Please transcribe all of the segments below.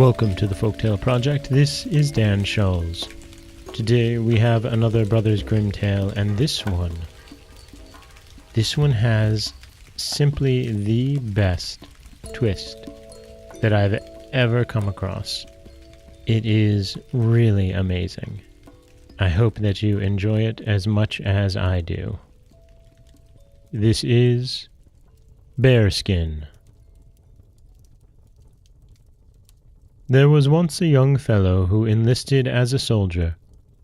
Welcome to the Folktale Project. This is Dan Scholes. Today we have another Brothers Grimm tale, and this one has simply the best twist that I've ever come across. It is really amazing. I hope that you enjoy it as much as I do. This is Bearskin. There was once a young fellow who enlisted as a soldier,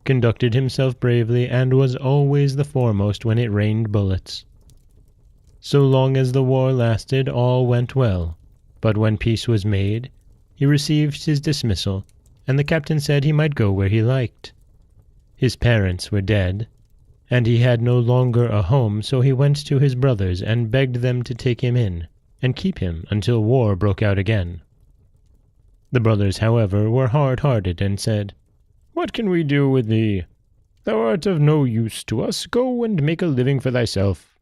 conducted himself bravely, and was always the foremost when it rained bullets. So long as the war lasted, all went well, but when peace was made, he received his dismissal, and the captain said he might go where he liked. His parents were dead, and he had no longer a home, so he went to his brothers and begged them to take him in, and keep him until war broke out again. The brothers, however, were hard-hearted, and said, "What can we do with thee? Thou art of no use to us. Go and make a living for thyself."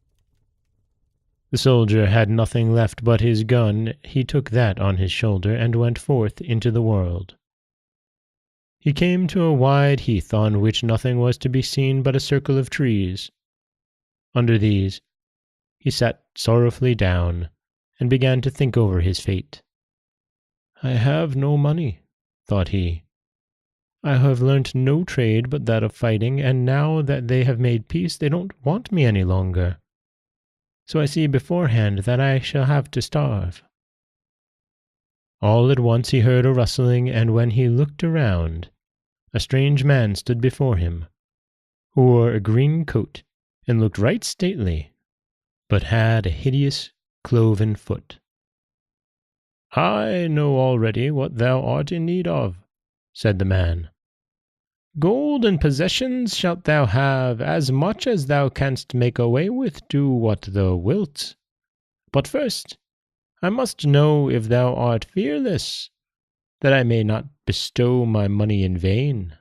The soldier had nothing left but his gun. He took that on his shoulder, and went forth into the world. He came to a wide heath on which nothing was to be seen but a circle of trees. Under these he sat sorrowfully down, and began to think over his fate. "I have no money," thought he. "I have learnt no trade but that of fighting, and now that they have made peace they don't want me any longer. So I see beforehand that I shall have to starve." All at once he heard a rustling, and when he looked around, a strange man stood before him, who wore a green coat and looked right stately, but had a hideous cloven foot. "I know already what thou art in need of," said the man. "Gold and possessions shalt thou have, as much as thou canst make away with. Do what thou wilt. But first, I must know if thou art fearless, that I may not bestow my money in vain."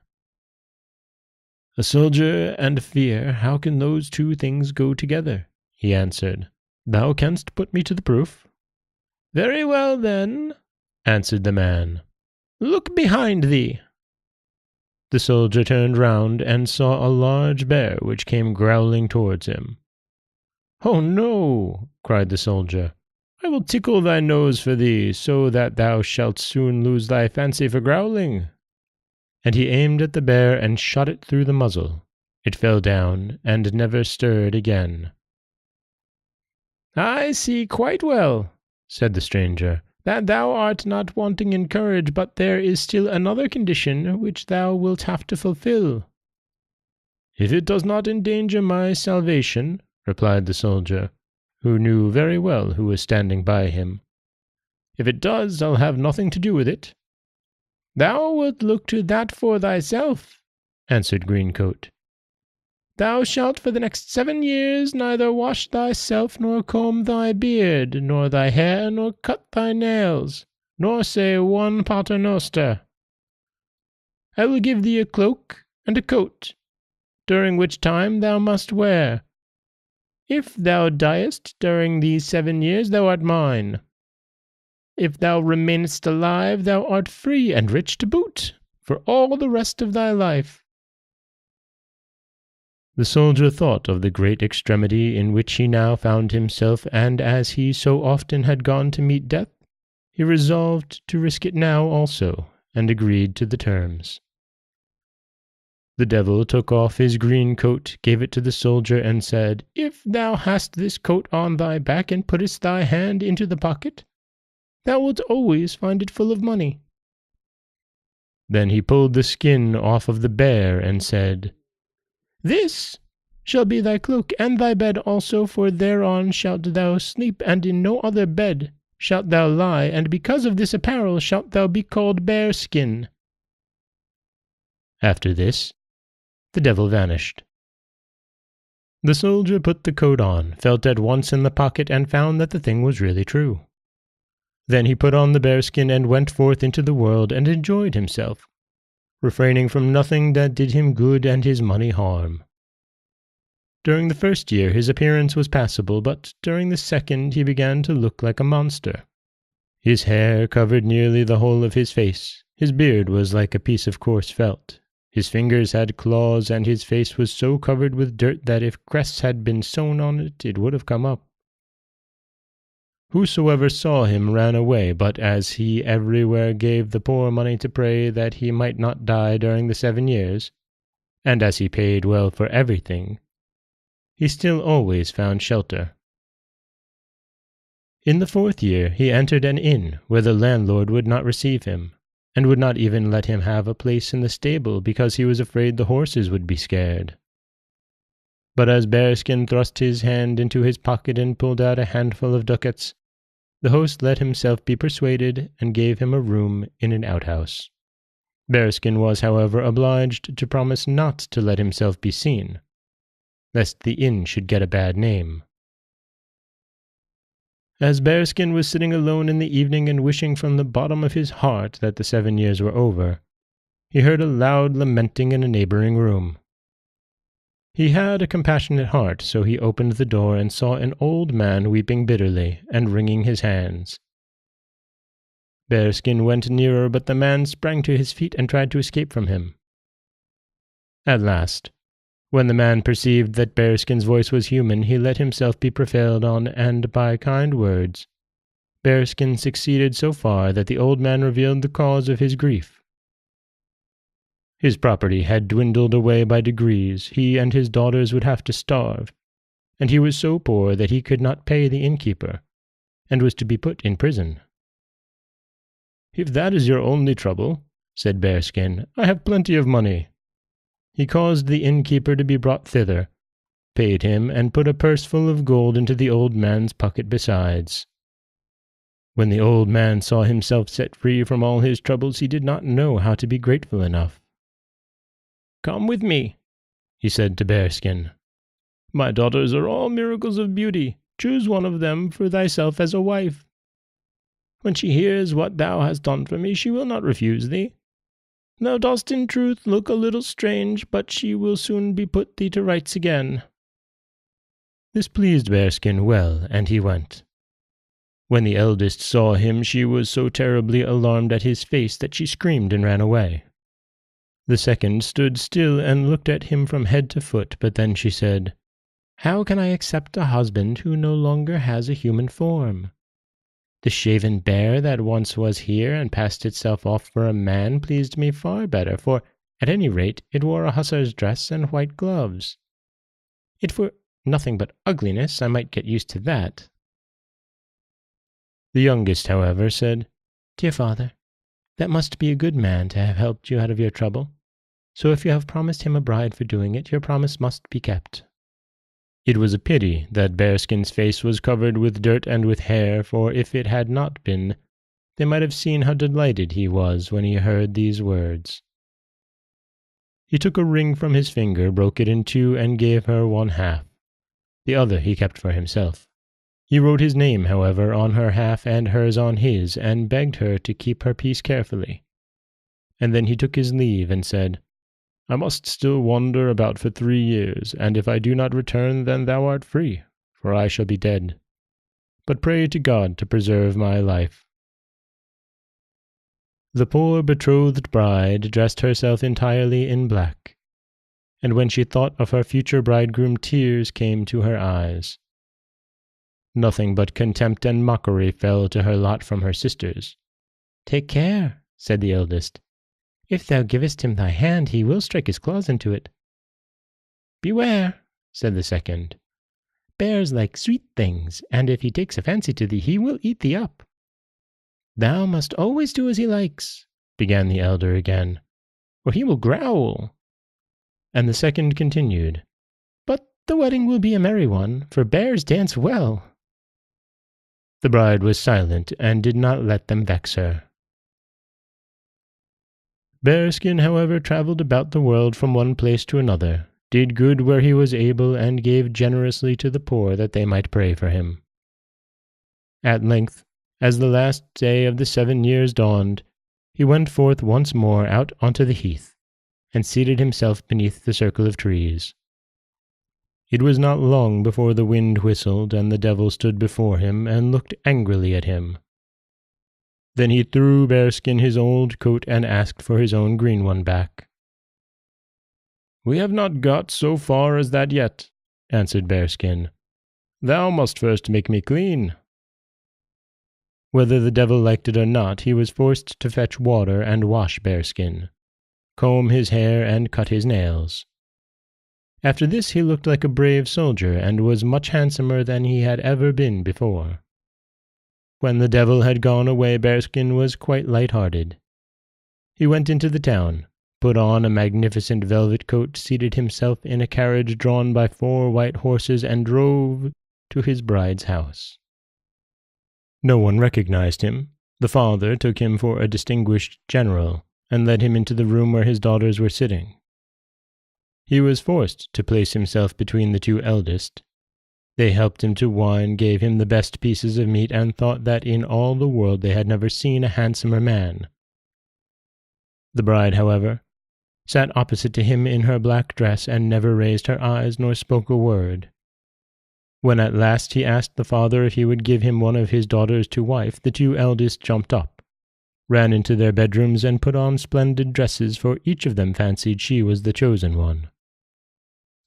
"A soldier and fear, how can those two things go together?" he answered. "Thou canst put me to the proof." "Very well, then," answered the man. "Look behind thee." The soldier turned round and saw a large bear which came growling towards him. "Oh no," cried the soldier. "I will tickle thy nose for thee, so that thou shalt soon lose thy fancy for growling." And he aimed at the bear and shot it through the muzzle. It fell down and never stirred again. "I see quite well," said the stranger, "that thou art not wanting in courage, but there is still another condition which thou wilt have to fulfill." "If it does not endanger my salvation," replied the soldier, who knew very well who was standing by him. "If it does, I'll have nothing to do with it." "Thou wilt look to that for thyself," answered Greencoat. "Thou shalt for the next 7 years neither wash thyself, nor comb thy beard, nor thy hair, nor cut thy nails, nor say one paternoster. I will give thee a cloak and a coat, during which time thou must wear. If thou diest during these 7 years, thou art mine. If thou remainest alive, thou art free and rich to boot, for all the rest of thy life." The soldier thought of the great extremity in which he now found himself, and as he so often had gone to meet death, he resolved to risk it now also, and agreed to the terms. The devil took off his green coat, gave it to the soldier, and said, "If thou hast this coat on thy back, and puttest thy hand into the pocket, thou wilt always find it full of money." Then he pulled the skin off of the bear, and said, "This shall be thy cloak, and thy bed also, for thereon shalt thou sleep, and in no other bed shalt thou lie, and because of this apparel shalt thou be called Bearskin." After this, the devil vanished. The soldier put the coat on, felt at once in the pocket, and found that the thing was really true. Then he put on the bearskin and went forth into the world and enjoyed himself, refraining from nothing that did him good and his money harm. During the first year his appearance was passable, but during the second he began to look like a monster. His hair covered nearly the whole of his face. His beard was like a piece of coarse felt. His fingers had claws, and his face was so covered with dirt that if crests had been sown on it, it would have come up. Whosoever saw him ran away, but as he everywhere gave the poor money to pray that he might not die during the 7 years, and as he paid well for everything, he still always found shelter. In the 4th year he entered an inn where the landlord would not receive him, and would not even let him have a place in the stable because he was afraid the horses would be scared. But as Bearskin thrust his hand into his pocket and pulled out a handful of ducats, the host let himself be persuaded and gave him a room in an outhouse. Bearskin was, however, obliged to promise not to let himself be seen, lest the inn should get a bad name. As Bearskin was sitting alone in the evening and wishing from the bottom of his heart that the 7 years were over, he heard a loud lamenting in a neighboring room. He had a compassionate heart, so he opened the door and saw an old man weeping bitterly and wringing his hands. Bearskin went nearer, but the man sprang to his feet and tried to escape from him. At last, when the man perceived that Bearskin's voice was human, he let himself be prevailed on, and by kind words, Bearskin succeeded so far that the old man revealed the cause of his grief. His property had dwindled away by degrees. He and his daughters would have to starve, and he was so poor that he could not pay the innkeeper, and was to be put in prison. "If that is your only trouble," said Bearskin, "I have plenty of money." He caused the innkeeper to be brought thither, paid him, and put a purse full of gold into the old man's pocket besides. When the old man saw himself set free from all his troubles, he did not know how to be grateful enough. "Come with me," he said to Bearskin. "My daughters are all miracles of beauty. Choose one of them for thyself as a wife. When she hears what thou hast done for me, she will not refuse thee. Thou dost in truth look a little strange, but she will soon be put thee to rights again." This pleased Bearskin well, and he went. When the eldest saw him, she was so terribly alarmed at his face that she screamed and ran away. The second stood still and looked at him from head to foot, but then she said, "How can I accept a husband who no longer has a human form? The shaven bear that once was here and passed itself off for a man pleased me far better, for at any rate it wore a hussar's dress and white gloves. If were nothing but ugliness, I might get used to that." The youngest, however, said, "Dear father, that must be a good man to have helped you out of your trouble. So if you have promised him a bride for doing it, your promise must be kept." It was a pity that Bearskin's face was covered with dirt and with hair, for if it had not been, they might have seen how delighted he was when he heard these words. He took a ring from his finger, broke it in two, and gave her one half. The other he kept for himself. He wrote his name, however, on her half and hers on his, and begged her to keep her peace carefully. And then he took his leave and said, "I must still wander about for 3 years, and if I do not return, then thou art free, for I shall be dead. But pray to God to preserve my life." The poor betrothed bride dressed herself entirely in black, and when she thought of her future bridegroom, tears came to her eyes. Nothing but contempt and mockery fell to her lot from her sisters. "Take care," said the eldest. "If thou givest him thy hand, he will strike his claws into it." "Beware," said the second. "Bears like sweet things, and if he takes a fancy to thee, he will eat thee up." "Thou must always do as he likes," began the elder again, "or he will growl." And the second continued, "But the wedding will be a merry one, for bears dance well." The bride was silent and did not let them vex her. Bearskin, however, travelled about the world from one place to another, did good where he was able, and gave generously to the poor that they might pray for him. At length, as the last day of the 7 years dawned, he went forth once more out onto the heath, and seated himself beneath the circle of trees. It was not long before the wind whistled, and the devil stood before him and looked angrily at him. Then he threw Bearskin his old coat and asked for his own green one back. "We have not got so far as that yet," answered Bearskin. "Thou must first make me clean." Whether the devil liked it or not, he was forced to fetch water and wash Bearskin, comb his hair and cut his nails. After this he looked like a brave soldier and was much handsomer than he had ever been before. When the devil had gone away, Bearskin was quite light-hearted. He went into the town, put on a magnificent velvet coat, seated himself in a carriage drawn by 4 white horses, and drove to his bride's house. No one recognized him. The father took him for a distinguished general, and led him into the room where his daughters were sitting. He was forced to place himself between the 2 eldest. They helped him to wine, gave him the best pieces of meat, and thought that in all the world they had never seen a handsomer man. The bride, however, sat opposite to him in her black dress and never raised her eyes nor spoke a word. When at last he asked the father if he would give him one of his daughters to wife, the 2 eldest jumped up, ran into their bedrooms, and put on splendid dresses, for each of them fancied she was the chosen one.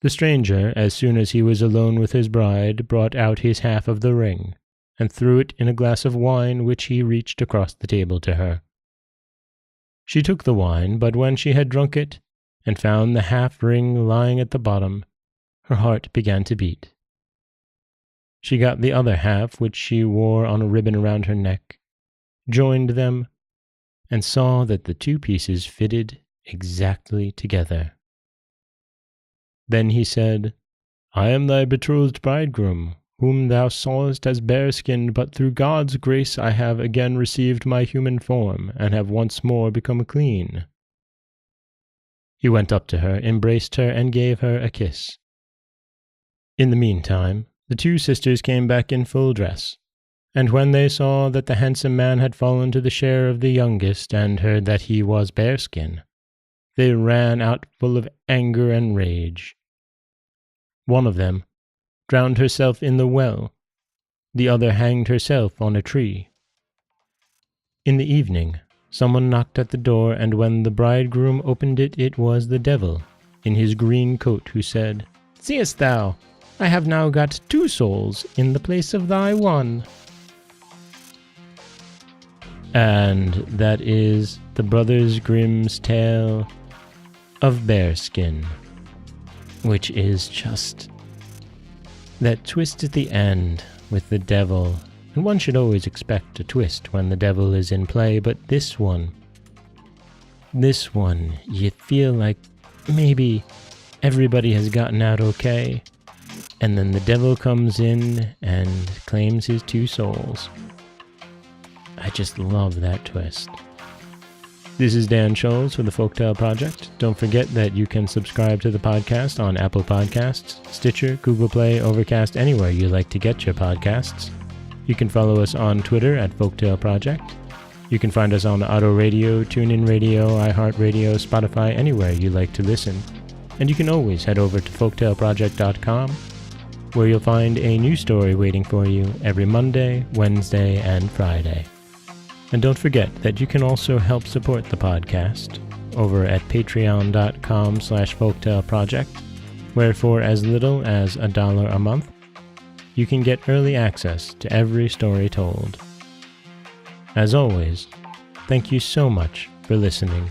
The stranger, as soon as he was alone with his bride, brought out his half of the ring, and threw it in a glass of wine which he reached across the table to her. She took the wine, but when she had drunk it, and found the half-ring lying at the bottom, her heart began to beat. She got the other half, which she wore on a ribbon around her neck, joined them, and saw that the 2 pieces fitted exactly together. Then he said, "I am thy betrothed bridegroom, whom thou sawest as bear-skinned, but through God's grace I have again received my human form, and have once more become clean." He went up to her, embraced her, and gave her a kiss. In the meantime, the 2 sisters came back in full dress, and when they saw that the handsome man had fallen to the share of the youngest, and heard that he was Bearskin, they ran out full of anger and rage. One of them drowned herself in the well, the other hanged herself on a tree. In the evening, someone knocked at the door, and when the bridegroom opened it, it was the devil, in his green coat, who said, "Seest thou, I have now got 2 souls in the place of thy one." And that is the Brothers Grimm's tale of Bearskin, which is just that twist at the end with the devil. And one should always expect a twist when the devil is in play, but this one, you feel like maybe everybody has gotten out okay, and then the devil comes in and claims his 2 souls. I just love that twist. This is Dan Scholes for the Folktale Project. Don't forget that you can subscribe to the podcast on Apple Podcasts, Stitcher, Google Play, Overcast, anywhere you like to get your podcasts. You can follow us on Twitter at Folktale Project. You can find us on Auto Radio, TuneIn Radio, iHeartRadio, Spotify, anywhere you like to listen. And you can always head over to folktaleproject.com, where you'll find a new story waiting for you every Monday, Wednesday, and Friday. And don't forget that you can also help support the podcast over at patreon.com/folktaleproject, where for as little as $1 a month, you can get early access to every story told. As always, thank you so much for listening.